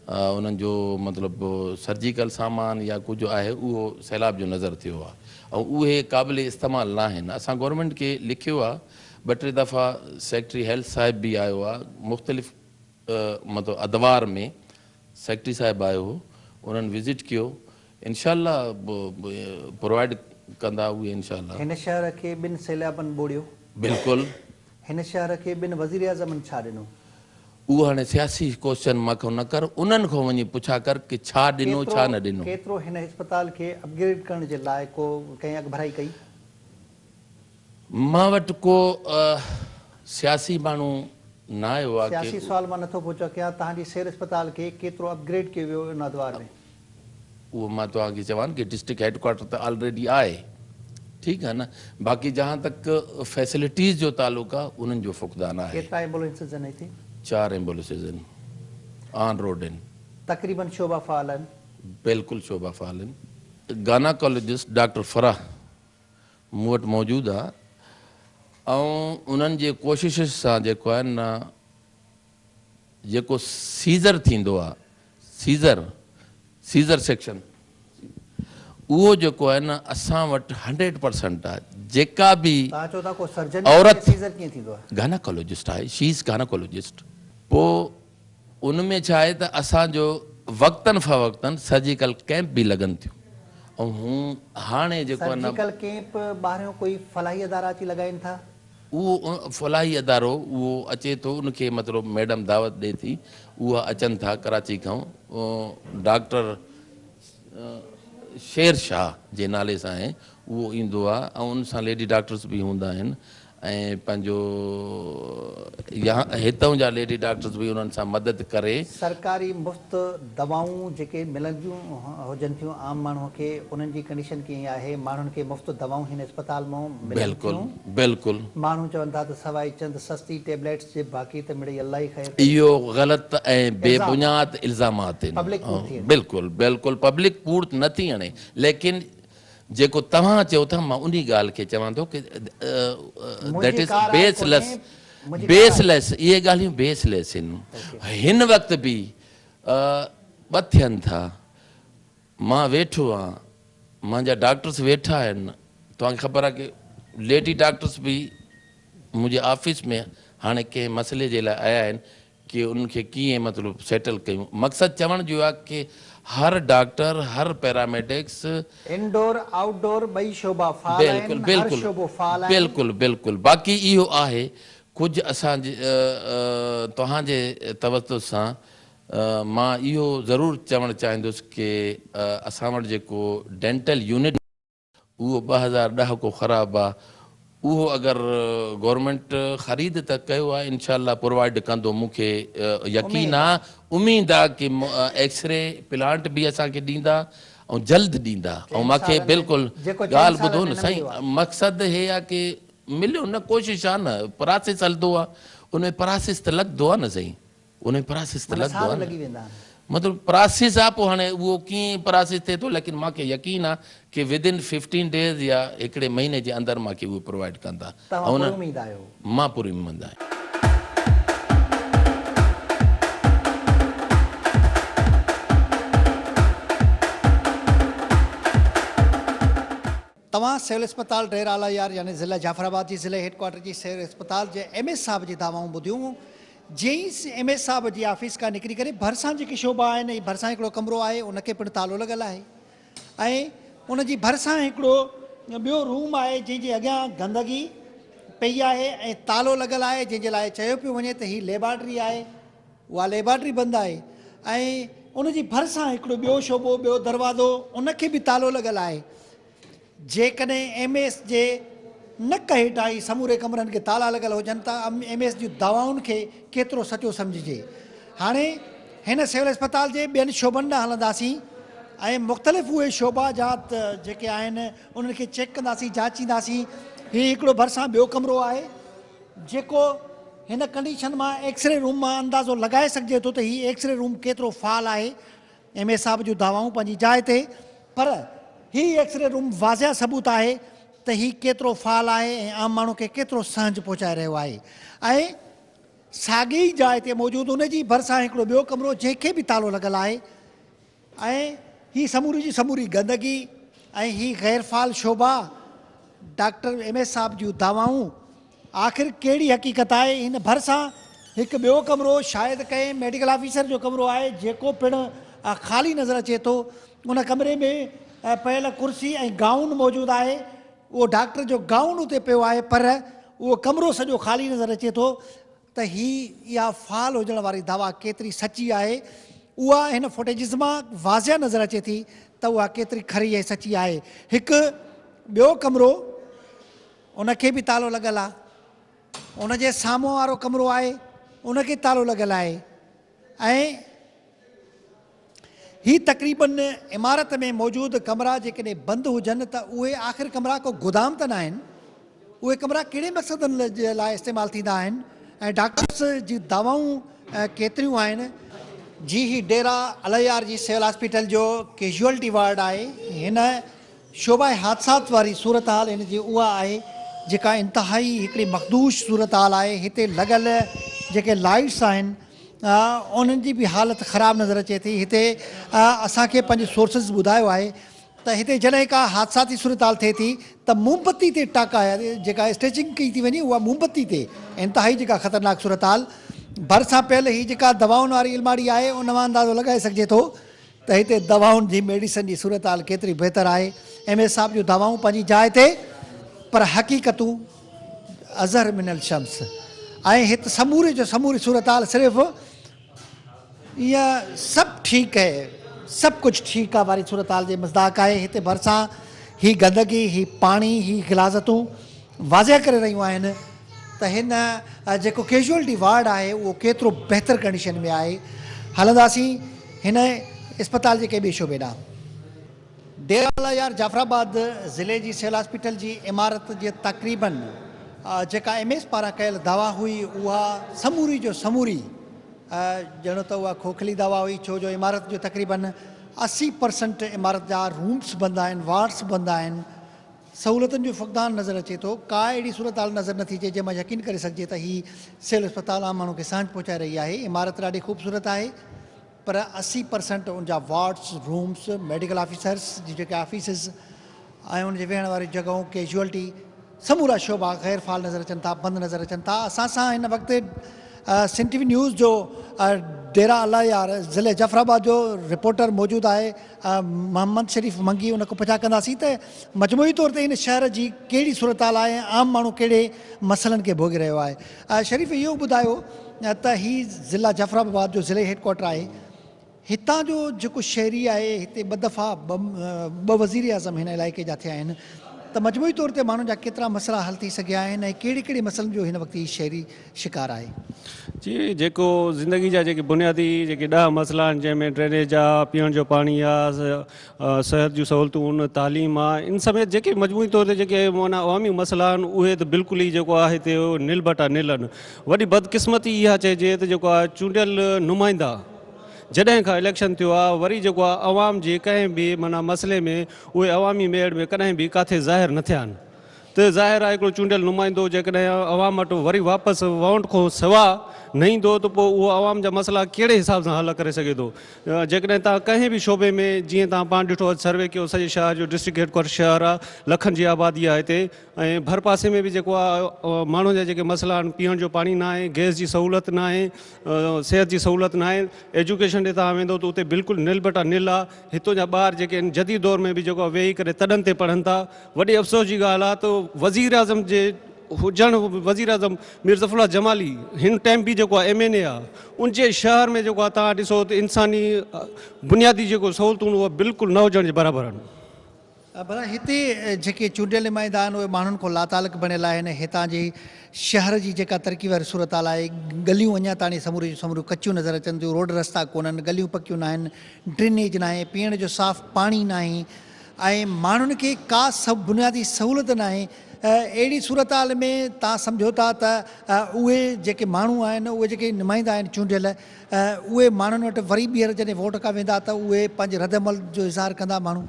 उन्हनि जो मतिलबु सर्जिकल सामान या कुझु आहे, उहो सैलाब जो नज़र थियो आहे, ऐं उहे क़ाबिल इस्तेमालु न आहिनि। असां गवर्नमेंट खे लिखियो आहे, 2-3 दफ़ा सेक्रेटरी हेल्थ साहिब बि आयो आहे, मुख़्तलिफ़ मतिलबु अदवार में सेक्रेटरी साहिबु आयो हो, उन्हनि विज़िट कयो, इनशाला प्रोवाइड कंदा उहे इनशाला। हिन शहर खे 2 सैलाबनि ॿोड़ियो? बिल्कुलु। हिन शहर खे 2 वज़ीर आज़मनि छा ॾिनो? उहो हाणे सियासी क्वेश्चन मूंखां न कर, उन्हनि खां वञी पुछा कर कि छा ॾिनो छा न ॾिनो। केतिरो हिन अस्पताल खे अपग्रेड करण जे लाइ को कंहिं अॻभराई कई? मां वटि को सियासी माण्हू न आयो आहे। सियासी सुवाल मां नथो पुछां कि तव्हांजी सिविल अस्पताल खे केतिरो अपग्रेड कयो वियो इन अदवार में? उहो मां तव्हांखे चवां कि डिस्ट्रिक्ट हेडक्वार्टर त ऑलरेडी आहे, ठीक है ना। बाकी जहाँ तक फैसिलिटीज़ जो ताल्लुक आहे उन्हनि जो फुक़दान आहे। केतिरा एम्बुलेंसिस आहिनि हिते? 4 एम्बुलेंसिस आहिनि, ऑन रोड आहिनि, तक़रीबन शोबा फ़ाल आहिनि। बिल्कुलु शोभा फ़ाल आहिनि। गानाकोलॉजिस्ट डॉक्टर फराह मूं वटि मौजूदु आहे ऐं उन्हनि जे कोशिश सां जेको आहे न जेको सीज़र थींदो आहे, सीज़र सेक्शन, उहो जेको आहे न असां वटि 100% आहे। जेका बि तव्हां चओ था को सर्जन औरत सीज़र कीअं थींदो आहे? गानाकोलॉजिस्ट आहे, शी इज़ गानाकोलॉजिस्ट। पोइ उन में छा आहे त असांजो वक़्तनि फ़वक़्तनि सर्जिकल कैंप बि लॻनि थियूं ऐं हू हाणे जेको आहे न सर्जिकल कैंप ॿाहिरियों कोई फलाही अदारा अची लॻाइनि था? उहो फलाही अदारो उहो अचे थो, उनखे मतिलबु मैडम दावत ॾिए थी, उहा अचनि था कराची खां। डॉक्टर शेर शाह जे नाले सां आहे, उहो ईंदो आहे ऐं उन सां लेडी डॉक्टर्स बि हूंदा आहिनि ऐं पंहिंजो यहाँ हितां जा लेडी डॉक्टर्स बि उन्हनि सां मदद करे। सरकारी मुफ़्त दवाऊं जेके मिलंदियूं हुजनि थियूं आम माण्हूअ खे, उन्हनि जी कंडीशन कीअं आहे? माण्हुनि खे मुफ़्त दवाऊं हिन अस्पताल मां मिलनि थियूं? बिल्कुलु। माण्हू चवनि था त सवाइ चंद सस्ती टेबलेट्स जे बाक़ी त मिड़ई अलाह ई ख़ैर। इहो ग़लति ऐं बेबुनियाद इल्ज़ामात आहिनि। बिल्कुलु पब्लिक पूर्त नथी हणे, लेकिन जेको तव्हां चओ था मां उन ॻाल्हि खे चवां थो कि दैट इज़ बेसलेस। इहे ॻाल्हियूं बेसलेस आहिनि। हिन वक़्तु बि ॿ थियनि था, मां वेठो आहियां, मुंहिंजा डॉक्टर्स वेठा आहिनि, तव्हांखे ख़बर आहे कि लेडी डॉक्टर्स बि मुंहिंजे ऑफिस में हाणे कंहिं मसइले जे लाइ आया आहिनि कि उनखे कीअं मतिलबु सेटल कयूं। मक़सदु चवण जो आहे कि हर डॉक्टर, हर पैरामेडिक्स, इंडोर आउटडोर ॿई शोबा फ़ाल आहिनि, हर शोबो फ़ाल आहे। बिल्कुलु। बाक़ी इहो आहे कुझु असांजे तव्हांजे तवज्जो सां मां इहो ज़रूरु चवणु चाहींदुसि कि असां वटि जेको डेंटल यूनिट उहो 2010 को ख़राबु आहे, उहो अगरि गवर्नमेंट ख़रीद त कयो आहे, इनशाला प्रोवाइड कंदो। मूंखे यकीन आहे, उमेद आहे कि एक्सरे प्लांट बि असांखे ॾींदा ऐं जल्द ॾींदा। ऐं मूंखे बिल्कुलु ॻाल्हि ॿुधो न साईं, मक़सदु हे आहे कि मिलियो न, कोशिशि आहे न, प्रोसेस हलंदो आहे, उन में प्रोसेस त लॻंदो आहे न साईं, उन में प्रोसेस त लॻंदो आहे, मतिलबु प्रोसेस आहे। पोइ हाणे उहो कीअं प्रोसेस थिए थो, लेकिन मूंखे यकीन आहे कि विदिन 15 डेज़ या हिकिड़े महीने जे अंदरि मूंखे उहे प्रोवाइड कंदा। मां पूरी उमेद आहियां। तव्हां सिविल अस्पताल डेर आला यार यानी ज़िला जाफ़राबाद जी ज़िले हेडक्वार्टर जी सिविल अस्पताल जे MS साहब जी दावाऊं ॿुधियूं। जीअं MS साहब जी ऑफिस खां निकिरी करे भरिसां जेकी शोभा आहिनि, भरिसां हिकिड़ो कमिरो आहे, उनखे पिणु तालो लॻल आहे ऐं उनजी भरिसां हिकिड़ो ॿियो रूम आहे जंहिंजे अॻियां गंदगी पई आहे ऐं तालो लॻल आहे, जंहिंजे लाइ चयो पियो वञे त हीअ लेबॉर्ट्री आहे, उहा लेबॉर्ट्री बंदि आहे ऐं उनजी भरिसां हिकिड़ो ॿियो शोबो, ॿियो दरवाज़ो, उनखे बि तालो लॻल आहे। जेकॾहिं MS जे नक हेठि आई समूरे कमरनि खे ताला लॻल हुजनि त MS जूं दवाउनि खे केतिरो सचो सम्झिजे। हाणे हिन सिविल अस्पताल जे ॿियनि शोबनि ॾांहुं हलंदासीं ऐं मुख़्तलिफ़ उहे शोबा जात जेके आहिनि उन्हनि खे चेक कंदासीं, जाचींदासीं। हीउ हिकिड़ो भरिसां ॿियो कमिरो आहे जेको हिन कंडीशन मां एक्सरे रूम मां अंदाज़ो लॻाए सघिजे थो त हीउ एक्सरे रूम केतिरो फ़ाल आहे। MS साहब जूं दवाऊं पंहिंजी जाइ ते, पर हीउ एक्सरे रूम वाज़िया सबूत आहे त हीउ केतिरो फ़ाल आहे ऐं आम माण्हू खे केतिरो सहंज पहुचाए रहियो आहे। ऐं साॻी जाइ ते मौजूदु उनजी भरिसां हिकिड़ो ॿियो कमिरो जंहिंखे बि तालो लॻल आहे ऐं हीअ समूरी जी समूरी गंदगी ऐं हीअ ग़ैरफ़ाल शोभा, डॉक्टर MS साहब जूं दवाऊं, आख़िर कहिड़ी हक़ीक़त आहे? हिन भरिसां हिकु ॿियो कमिरो शायदि कंहिं मेडिकल ऑफिसर जो कमिरो आहे जेको पिणु ख़ाली नज़र अचे थो। उन कमरे में पियल कुर्सी ऐं गाउन मौजूदु आहे, उहो डॉक्टर जो गाउन उते पियो आहे, पर उहो कमिरो सॼो ख़ाली नज़र अचे थो। त इहा फ़ाल हुजण वारी दवा केतिरी सची आहे, उहा हिन फुटेजिस मां वाज़िया नज़र अचे थी त उहा केतिरी खरी ऐं सची आहे। हिकु ॿियो कमिरो, उनखे बि तालो लॻल आहे, उनजे साम्हूं वारो कमिरो आहे, उनखे तालो लॻल आहे ऐं ही तक़रीबन इमारत में मौजूदु कमरा जेकॾहिं बंदि हुजनि त उहे आख़िर कमरा को गोदाम त न आहिनि, उहे कमरा कहिड़े मक़सदनि जे लाइ इस्तेमालु थींदा आहिनि ऐं डॉक्टर्स जी दवाऊं केतिरियूं आहिनि। जी ही डेरा अलायार जी सिविल हॉस्पिटल जो कैजुअलिटी वार्ड आहे। हिन शोबा हादसात वारी सूरत हाल हिन जी उहा आहे जेका इंतिहाई हिकिड़ी मखदूश सूरत हाल आहे। हिते लॻल जेके लाइट्स आहिनि उन्हनि जी बि हालत ख़राबु नज़र अचे थी। हिते असांखे पंहिंजे सोर्सिस ॿुधायो आहे त हिते जॾहिं का हादसाती सूरत हाल थिए थी त मोमबत्ती ते टाका जेका स्टिचिंग कई थी वञे उहा मोमबत्ती ते, इंतिहाई जेका ख़तरनाक सूरत हाल। भरिसां पियल ही जेका दवाउनि वारी अलमारी आहे उन मां अंदाज़ो लॻाए सघिजे थो त हिते दवाउनि जी मेडिसन जी सूरत हाल केतिरी बहितरु आहे। MS साहब जूं दवाऊं पंहिंजी जाइ ते, पर हक़ीक़तूं अज़हर मिनल शम्स। ऐं हिते समूरे जो समूरी सूरत हाल सिर्फ़ु इहा सभु ठीकु आहे, सभु कुझु ठीकु आहे वारी सूरत हाल जे मज़दाक आहे। हिते भरिसां ही गंदगी, ही पाणी, ही गिलाज़तूं वाज़िह करे रहियूं आहिनि त हिन जेको कैजुअलिटी वार्ड आहे उहो केतिरो बहितरु कंडीशन में आहे। हलंदासीं हिन इस्पताल जे कंहिं ॿिए शोबे ॾांहुं। डेरा अलायार जाफराबाद ज़िले जी सिविल हॉस्पिटल जी इमारत जे तक़रीबन जेका MS पारां कयल दवा हुई उहा समूरी जो समूरी ॼणो त उहा खोखली दवा हुई, छो जो इमारत जो तक़रीबन 80% इमारत जा रूम्स बंदि आहिनि, वार्ड्स बंदि आहिनि। सहूलियतुनि जो फक़दान नज़र अचे थो। का अहिड़ी सूरत हाल नज़र नथी अचे जंहिंमां यकीन करे सघिजे त ही सिविल अस्पताल आम माण्हू खे सांझ पहुचाए रही आहे। इमारत ॾाढी ख़ूबसूरत आहे, पर 80% उन जा वार्ड्स, रूम्स, मेडिकल ऑफिसर्स जी जेके ऑफिसिस ऐं उन जे वेहण वारियूं जॻहूं, कैजुअलिटी, समूरा शोबा ग़ैर फ़ाल नज़र अचनि था, बंदि नज़र अचनि था। असां सां हिन वक़्तु सिंध TV न्यूज़ जो डेरा अलायार ज़िले जफराबाद जो रिपोर्टर मौजूदु आहे मोहम्मद शरीफ़ मंगी। उन खां पुछा कंदासीं त मजमूई तौर ते हिन शहर जी कहिड़ी सूरत हाल आहे, आम माण्हू कहिड़े मसइलनि खे भोॻे रहियो आहे। शरीफ़ इहो ॿुधायो त ही ज़िला जफराबाद जो ज़िले हेडक्वार्टर आहे। हितां जो जेको शहरी आहे, हिते ॿ दफ़ा ॿ वज़ीर आज़म हिन इलाइक़े जा थिया आहिनि, त मजमूई तौर ते माण्हुनि जा केतिरा मसइला हल थी सघिया आहिनि ऐं कहिड़े कहिड़े मसइलनि जो हिन वक़्तु ही शहरी शिकार आहे। जी, जेको ज़िंदगी जा जेके बुनियादी जेके 10 मसइला आहिनि जंहिंमें ड्रेनेज आहे, पीअण जो पाणी आहे, सिहत जूं सहूलियतूं, तालीम आहे, इन समेत जेके मजमूई तौर ते जेके माना अवामी मसइला आहिनि उहे त बिल्कुलु ई जेको आहे हिते निलबटा निल आहिनि। वॾी बदकिस्मती इहा चइजे त जेको आहे चूंडियल नुमाइंदा जॾहिं खां इलेक्शन थियो आहे वरी जेको आहे अवाम जे कंहिं बि माना मसइले में उहे अवामी मेड़ में कॾहिं बि किथे ज़ाहिर न थिया आहिनि। त ज़ाहिर आहे हिकिड़ो चूंडियल नुमाइंदो जेकॾहिं अवाम वटि वरी वापसि वोट खां सवाइ न ईंदो त पोइ उहो अवाम जा मसइला कहिड़े हिसाब सां हल करे सघे थो। जेकॾहिं तव्हां कंहिं बि शोबे में जीअं तव्हां पाण ॾिठो सर्वे कयो, सॼे शहर जो डिस्ट्रिक्ट हेडक्वार्टर शहर आहे, लखनि जी आबादी आहे हिते, ऐं भर पासे में बि जेको आहे माण्हुनि जा जेके मसइला आहिनि, पीअण जो पाणी न आहे, गैस जी सहूलियत न आहे, सिहत जी सहूलियत न आहे, एजुकेशन ॾे तव्हां वेंदो त उते बिल्कुलु निलबटा निल आहे। हितां जा ॿार जेके आहिनि जदीद दौर में बि जेको आहे वेही करे तॾनि ते पढ़नि था। वॾी अफ़सोस जी ॻाल्हि आहे त वज़ीर आज़म जे हुजणु वज़ीर आज़म मीर ज़फ़रुल्लाह जमाली हिन टाइम बि जेको आहे MNA आहे, उन जे शहर में जेको आहे तव्हां ॾिसो त इंसानी बुनियादी जेको सहूलियतूं उहे बिल्कुलु न हुजण जे बराबरि आहिनि। भला हिते जेके चूंडियल नुमाइंदा आहिनि उहे माण्हुनि खां लातालुक बणियल आहिनि। हितां जी शहर जी जेका तरक़ी वारी सूरत हाल आहे, गलियूं अञा ताणी समूरी समूरियूं कचियूं नज़र अचनि थियूं, रोड रस्ता कोन्हनि, गलियूं पकियूं न आहिनि, ड्रेनेज न आहे, पीअण जो साफ़ पाणी न आहे ऐं माण्हुनि खे का सभु बुनियादी सहूलियत न आहे। अहिड़ी सूरत हाल में तव्हां सम्झो था त उहे जेके माण्हू आहिनि, उहे जेके नुमाइंदा आहिनि चूंडियल, उहे माण्हुनि वटि वरी ॿीहर जॾहिं वोट खां वेंदा त उहे पंहिंजे रदमल जो इज़हार कंदा। माण्हू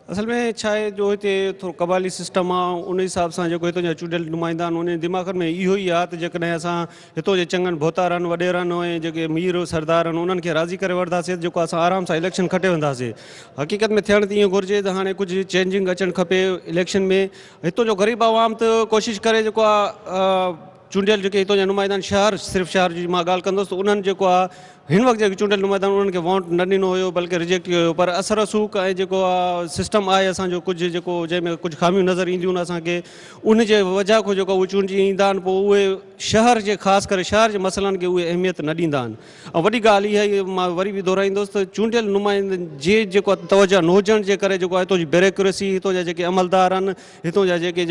असल में छा आहे जो हिते थोरो कबाली सिस्टम आहे, उन हिसाब सां जेको हितां जा चूंडियल नुमाइंदा आहिनि उन दिमाग़ में इहो ई आहे त जेकॾहिं असां हितां जे चङनि भोतारनि, वॾेरनि ऐं जेके मीर सरदार आहिनि उन्हनि खे राज़ी करे वठंदासीं जेको असां आराम सां इलेक्शन खटे वेंदासीं। हक़ीक़त में थियणु त ईअं घुरिजे त हाणे कुझु चेंजिंग अचणु खपे इलेक्शन में। हितां जो ग़रीब आवाम त कोशिशि करे जेको आहे चूंडियल जेके हितां जा नुमाइंदा आहिनि, शहर सिर्फ़ु शहर जी मां ॻाल्हि कंदुसि, त उन्हनि जेको आहे हिन वक़्तु जेके चूंडियल नुमाइंदा आहिनि उन्हनि खे वोट न ॾिनो हुयो, बल्कि रिजेक्ट कयो हुयो। पर असर रसूख़ ऐं जेको आहे सिस्टम आहे असांजो कुझु जेको जंहिंमें कुझु ख़ामियूं नज़र ईंदियूं आहिनि असांखे, उन जे वजह खां जेको उहे चूंडिजी ईंदा आहिनि पोइ उहे शहर जे ख़ासि करे शहर जे मसइलनि खे उहे अहमियत न ॾींदा आहिनि। ऐं वॾी ॻाल्हि इहा ई मां वरी बि दोहराईंदुसि त चूंडियल नुमाइंदनि जे जेको तवजह न हुजण जे करे जेको आहे हितां जी ब्यूरोक्रेसी, हितां जा जेके अमलदार आहिनि, हितां जा जेके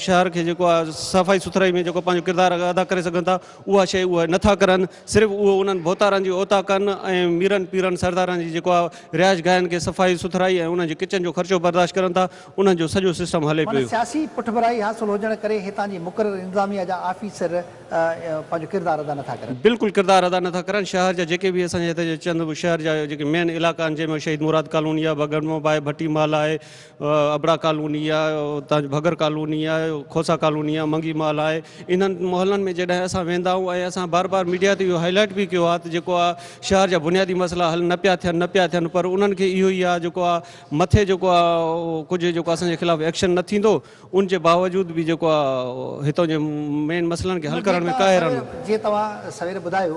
शहर खे जेको आहे सफ़ाई सुथराई में जेको पंहिंजो किरदारु अदा करे सघनि था, उहा शइ उहे नथा करनि। सिर्फ़ु उहो उन्हनि भोतारनि जी ओता कनि ऐं मीरनि पीरनि सरदारनि जी जेको आहे रिहाइश गाहनि खे सफ़ाई सुथराई ऐं उन्हनि जे किचन जो ख़र्चो बर्दाश्त करनि था, उन्हनि जो सॼो सिस्टम हले माना पियो। सियासी पुठभराई हासिल हुजण करे हितां जी मुक़रर इंतज़ामिया जा ऑफिसर पंहिंजो किरदारु अदा नथा करनि। बिल्कुलु किरदारु अदा नथा करनि। शहर जा जेके बि असांजे हिते जे चंद शहर जा जेके मेन इलाइक़ा आहिनि, जंहिंमें शहीद मुराद कॉलोनी आहे, भगड़मो आहे, भट्टी माल आहे, अबड़ा कॉलोनी आहे, उतां भगर कॉलोनी आहे, खोसा कॉलोनी आहे, मंगी माल आहे, इन्हनि मोहल्लनि में जॾहिं असां वेंदा आहियूं ऐं असां बार बार मीडिया ते इहो हाईलाइट बि कयो आहे त जेको आहे शहर जा बुनियादी मसइला हल न पिया थियनि, पर उन्हनि खे इहो ई आहे जेको आहे मथे जेको आहे कुझु जेको असांजे ख़िलाफ़ु एक्शन न थींदो, उन जे बावजूद बि जेको आहे हितां जे मेन मसइलनि खे हल करण में काहिर आहिनि। जीअं तव्हां सवेर ॿुधायो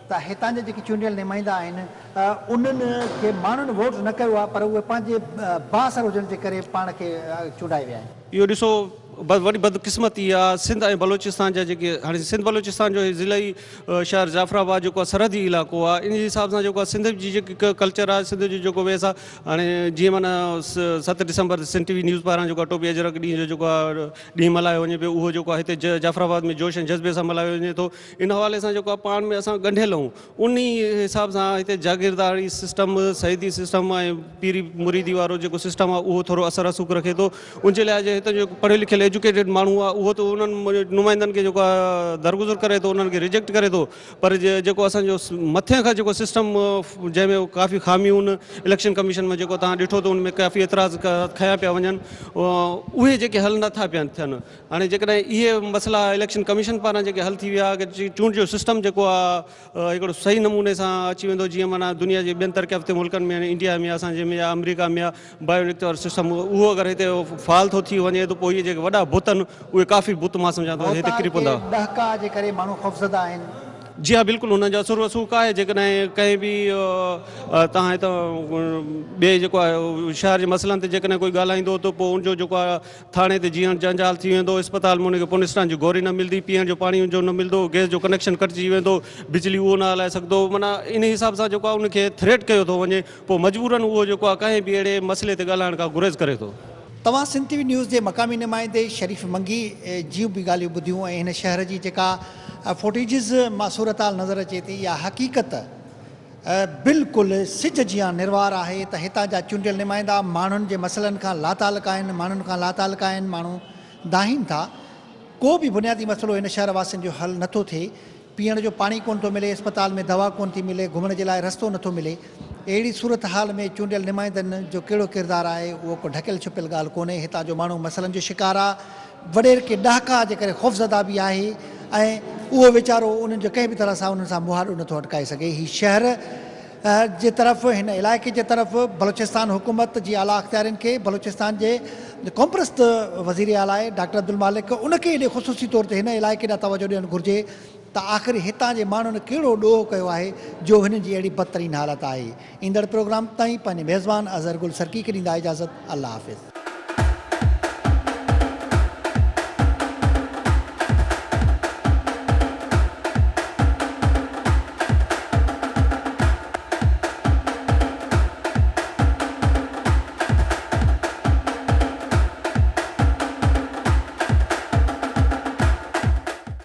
त हितां जा जेके चूंडियल नुमाइंदा आहिनि उन्हनि खे माण्हुनि वोट न कयो आहे, पर उहे पंहिंजे बासर हुजण जे करे पाण खे चूंडाए विया आहिनि। इहो ॾिसो वॾी बदकिस्मती आहे। सिंध ऐं बलोचिस्तान जा जेके हाणे सिंध बलोचिस्तान जो ज़िलई शहर जाफ़राबाद जेको आहे सरहदी इलाइक़ो आहे, इन जे हिसाब सां जेको आहे सिंध जी जेकी कल्चर आहे, सिंध जो जेको वेस आहे, हाणे जीअं माना 7 डिसंबर सिंध टीवी न्यूज़ पारां जेको आहे टोपी अजरक ॾींहुं जो जेको आहे ॾींहुं मल्हायो वञे पियो, उहो जेको आहे हिते जाफ़राबाद में जोश ऐं जज़्बे सां मल्हायो वञे थो। इन हवाले सां जेको आहे पाण में असां ॻंढियल आहियूं। उन हिसाब सां हिते जागीरदारी सिस्टम, सईदी सिस्टम ऐं पीरी मुरीदी वारो जेको सिस्टम आहे उहो थोरो असर रसूख़ रखे थो। उनजे लाइ जे हिते जो पढ़ियल लिखियल एजुकेटेड माण्हू आहे उहो त उन्हनि नुमाइंदनि खे जेको आहे दरगुज़र करे थो, उन्हनि खे रिजेक्ट करे थो, पर जेको असांजो मथे खां जेको सिस्टम जंहिंमें काफ़ी खामियूं आहिनि, इलेक्शन कमीशन में जेको तव्हां ॾिठो त उन में काफ़ी एतिराज़ खया पिया वञनि, उहे जेके हल नथा पिया थियनि। हाणे जेकॾहिं इहे मसइला इलेक्शन कमीशन पारां जेके हल थी विया कि चूंड जो सिस्टम जेको आहे हिकिड़ो सही नमूने सां अची वेंदो, जीअं माना दुनिया जे ॿियनि तरक़ी याफ़्ते मुल्कनि में, इंडिया में, असांजे में या अमेरिका में आहे बायोइलेक्टोरल सिस्टम, उहो अगरि हिते फाल थो थी वञे त पोइ इहे जेके वॾा बुत आहिनि उहे काफ़ी बुत मां सम्झां थो हिते किरी पवंदा। ॾहका जे करे माण्हू ख़ौफ़ज़दा आहिनि। जी हा, बिल्कुलु हुनजो असुर वसूख़ आहे। जेकॾहिं कंहिं बि तव्हां हितां ॿिए जेको आहे शहर जे मसइलनि ते जेकॾहिं कोई ॻाल्हाईंदो त पोइ उनजो जेको आहे थाणे ते जीअं जंजाल थी वेंदो, इस्पताल में उनखे पुनिस्टान जी गोरी न मिलंदी, पीअण जो पाणी जो न मिलंदो, गैस जो कनेक्शन कटिजी वेंदो, बिजली उहो न हलाए सघंदो। माना इन हिसाब सां जेको आहे उनखे थ्रेट कयो थो वञे, पोइ मजबूरन उहो जेको आहे कंहिं बि अहिड़े मसइले ते ॻाल्हाइण खां गुरेज़ करे थो। तव्हां सिंध टीवी न्यूज़ जे मक़ामी नुमाइंदे शरीफ़ मंगी जूं बि ॻाल्हियूं ॿुधियूं ऐं हिन शहर जी जेका फुटेजिस मां सूरत हाल नज़र अचे थी, इहा हक़ीक़त बिल्कुलु सिज जीअं निर्वार आहे त हितां जा चूंडियल नुमाइंदा माण्हुनि जे मसइलनि खां लातालुक आहिनि, माण्हुनि खां लातालुक आहिनि, माण्हू दाहिनि था। को बि बुनियादी मसइलो हिन शहर वासियुनि जो हल नथो थिए। पीअण जो पाणी कोन थो मिले, अस्पताल में दवा कोन थी मिले, घुमण जे लाइ रस्तो नथो मिले। अहिड़ी सूरत हाल में चूंडियल नुमाइंदनि जो कहिड़ो किरदारु आहे उहो को ढकियल छुपियल ॻाल्हि कोन्हे। हितां जो माण्हू मसइलनि जो शिकार आहे, वॾेर के ॾहाका जे करे ख़ौफ़ज़दा बि आहे ऐं उहो वीचारो उन्हनि जो कंहिं बि तरह सां उन्हनि सां मुहारो नथो अटकाए सघे। हीउ शहर जे तरफ़, हिन इलाइक़े जे तरफ़ बलोचिस्तान हुकूमत जी आला अख़्तियारनि खे, बलोचिस्तान जे कौमप्रस्त वज़ीर आला आहे डॉक्टर अब्दुल मालिक, उनखे एॾे ख़ुसूसी तौर ते हिन इलाइक़े ॾांहुं तवजो ॾियणु घुरिजे त आख़िर हितां जे माण्हुनि कहिड़ो ॾोह कयो आहे जो हिन जी अहिड़ी बदतरीन हालत आहे। ईंदड़ प्रोग्राम ताईं पंहिंजे मेज़बान अज़हर गुल सर्की खे ॾींदा इजाज़त। अल्लाह हाफ़िज़।